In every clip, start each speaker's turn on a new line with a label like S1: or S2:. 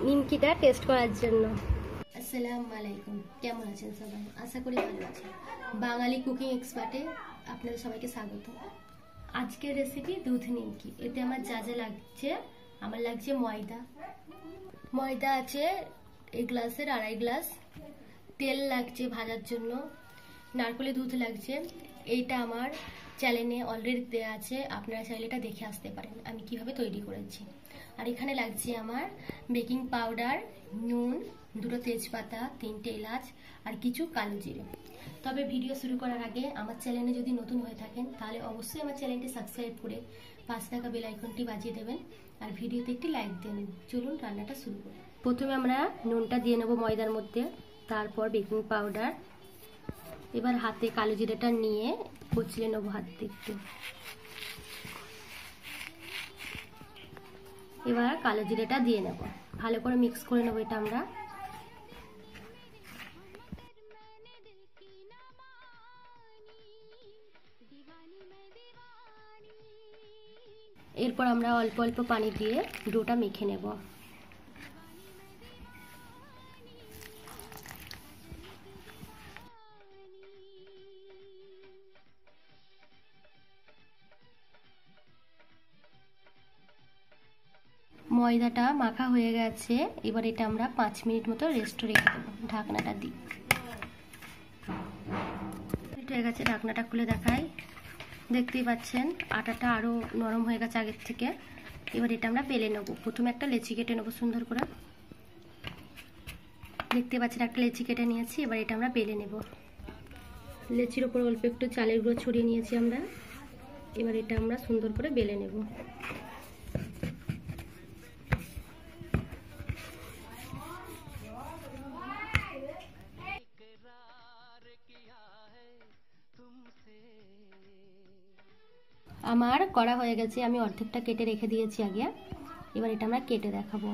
S1: নিমকিটা test করার জন্য। আসসালামু আলাইকুম, কেমন আছেন সবাই? আশা করি ভালো আছেন। বাঙালি কুকিং এক্সপার্টে আপনাদের সবাইকে স্বাগত। আজকের রেসিপি দুধ নিমকি। এতে আমার যা যা লাগছে, আমার লাগছে ময়দা আছে 1 গ্লাসের 2.5 গ্লাস, তেল লাগছে ভাজার জন্য, নারকেলের দুধ লাগছে। এইটা আমার চ্যানেলে অলরেডি দেওয়া আছে, আপনারা চাইলে এটা দেখে আসতে পারেন আমি কিভাবে তৈরি করেছি। আর এখানে লাগছে আমার বেকিং পাউডার, নুন, 2টো তেজপাতা, 3টে এলাচ আর কিছু কালো জিরে। তবে ভিডিও শুরু করার আগে আমার চ্যানেলে যদি নতুন হয়ে থাকেন তাহলে অবশ্যই আমার চ্যানেলটি সাবস্ক্রাইব করে পাশে থাকা বেল আইকনটি বাজিয়ে দেবেন আর ভিডিওতে একটি লাইক দেবেন। চলুন রান্নাটা শুরু করি। প্রথমে আমরা নুনটা দিয়ে নেব ময়দার মধ্যে, তারপর বেকিং পাউডার। এবার হাতে কালো জিরেটা নিয়ে কুচিয়ে নেবো হাত দিয়ে একটু। এবার কালো জিরেটা দিয়ে নেব, ভালো করে মিক্স করে নেব এটা আমরা। এরপর আমরা অল্প অল্প পানি দিয়ে ডোটা মেখে নেব। ময়দাটা মাখা হয়ে গেছে, এবার এটা আমরা 5 মিনিট মতো রেস্ট রেখে দেবো। ঢাকনাটা দিই, হয়ে গেছে। ঢাকনাটা খুলে দেখাই, দেখতেই পাচ্ছেন আটাটা আরো নরম হয়ে গেছে আগের থেকে। এবার এটা আমরা বেলে নেবো। প্রথমে একটা লেচি কেটে নেবো সুন্দর করে। দেখতে পাচ্ছেন একটা লেচি কেটে নিয়েছি, এবার এটা আমরা বেলে নেব। লেচির ওপর অল্প একটু চালের গুঁড়ো ছড়িয়ে নিয়েছি আমরা। এবার এটা আমরা সুন্দর করে বেলে নেব। আমার করা হয়ে গেছে, আমি অর্ধেকটা কেটে রেখে দিয়েছি আগে। এবার এটা আমরা কেটে দেখাবো।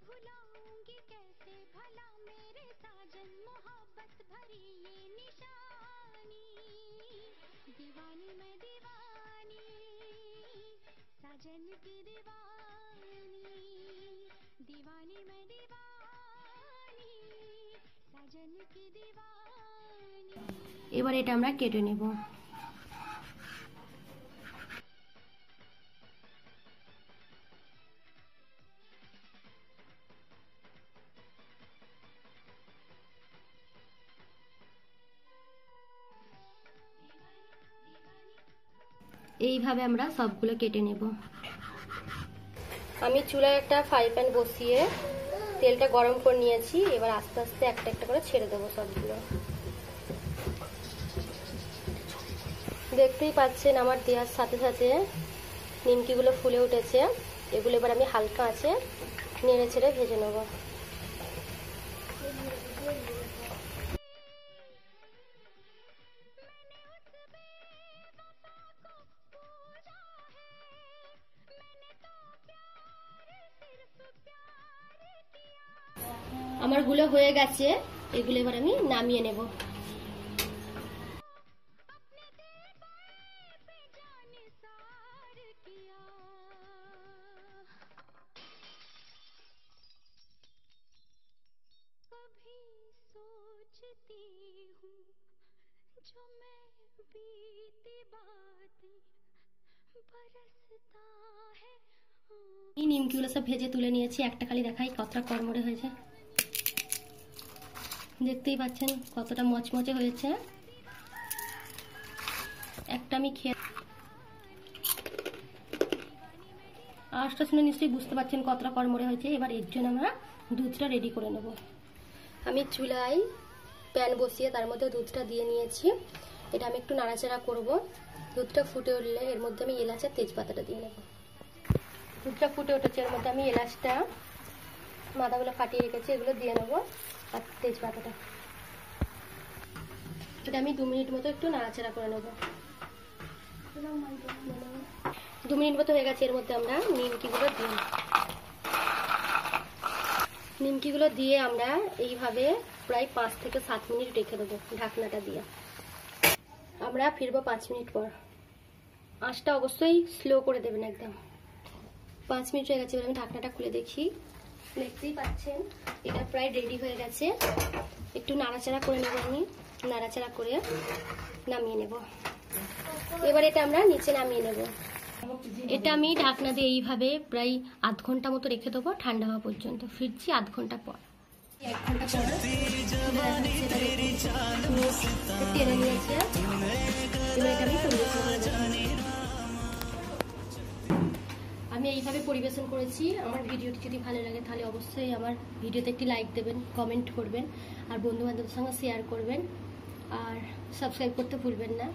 S1: भुलाऊंगी कैसे भला मेरे साजन मोहब्बत भरी ये निशानी दीवानी मैं दीवानी साजन की दीवानी दीवानी मैं दीवानी साजन की दीवानी। এবার এটা আমরা কেটে নেব। এইভাবে আমরা সবগুলো কেটে নেব। আমি চুলায় একটা ফ্রাই প্যান বসিয়ে তেলটা গরম করে নিয়েছি। এবার আস্তে আস্তে একটা একটা করে ছেড়ে দেবো সবগুলো। দেখতেই পাচ্ছেন আমার দেওয়ার সাথে সাথে নিমকিগুলো ফুলে উঠেছে। এগুলো এবার আমি হালকা আঁচে নেড়ে ছেড়ে ভেজে নেব। আমার গুলো হয়ে গেছে, এগুলো এবার আমি নামিয়ে নেব। এই নিমকিগুলো সব ভেজে তুলে নিয়েছি, একটা খালি দেখাই কতটা কড়মড়ে হয়েছে। দেখতেই পাচ্ছেন কতটা মচমচে হয়েছে। একটা আমি খেয়ে আওয়াজটা শুনে নিশ্চয়ই বুঝতে পারছেন কতটা কড়মড়ে হয়েছে। এবার এর জন্য আমরা দুধটা রেডি করে নেব। আমি চুলায় প্যান বসিয়ে তার মধ্যে দুধটা দিয়ে নিয়েছি। এটা আমি একটু নাড়াচাড়া করব। দুধটা ফুটে উঠলে এর মধ্যে আমি এলাচ আর তেজপাতাটা দিয়ে নেব। দুধটা ফুটে উঠেছে, এর মধ্যে আমি এলাচটা মাথাগুলো ফাটিয়ে রেখেছি এগুলো দিয়ে নেব আর তেজপাতাটা। এটা আমি 2 মিনিট মতো একটু নাড়াচাড়া করে নেব। 2 মিনিট মতো হয়ে গেছে। এর মধ্যে আমরা নিমকিগুলো দিয়ে আমরা এইভাবে প্রায় 5 থেকে 7 মিনিট রেখে দেবো ঢাকনাটা দিয়ে। আমরা ফিরবো 5 মিনিট পর। আঁচটা অবশ্যই স্লো করে দেবেন একদম। 5 মিনিট হয়ে গেছে, এবার আমি ঢাকনাটা খুলে দেখি। দেখতেই পাচ্ছেন এটা প্রায় রেডি হয়ে গেছে। একটু নাড়াচাড়া করে নেব, আমি নাড়াচাড়া করে নামিয়ে নেব। এবার এটা আমরা নিচে নামিয়ে নেব। এটা আমি ঢাকনা দিয়ে এইভাবে প্রায় আধ ঘন্টা মতো রেখে দেবো ঠান্ডা হওয়া পর্যন্ত। ফিরছি আধ ঘন্টা পর। 1 ঘন্টা পর টেনে নিয়েছি। এবার এটা আমি এইভাবে পরিবেশন করেছি। আমার ভিডিওটি যদি ভালো লাগে তাহলে অবশ্যই আমার ভিডিওতে একটি লাইক দেবেন, কমেন্ট করবেন, আর বন্ধু বান্ধবের সঙ্গে শেয়ার করবেন, আর সাবস্ক্রাইব করতে ভুলবেন না।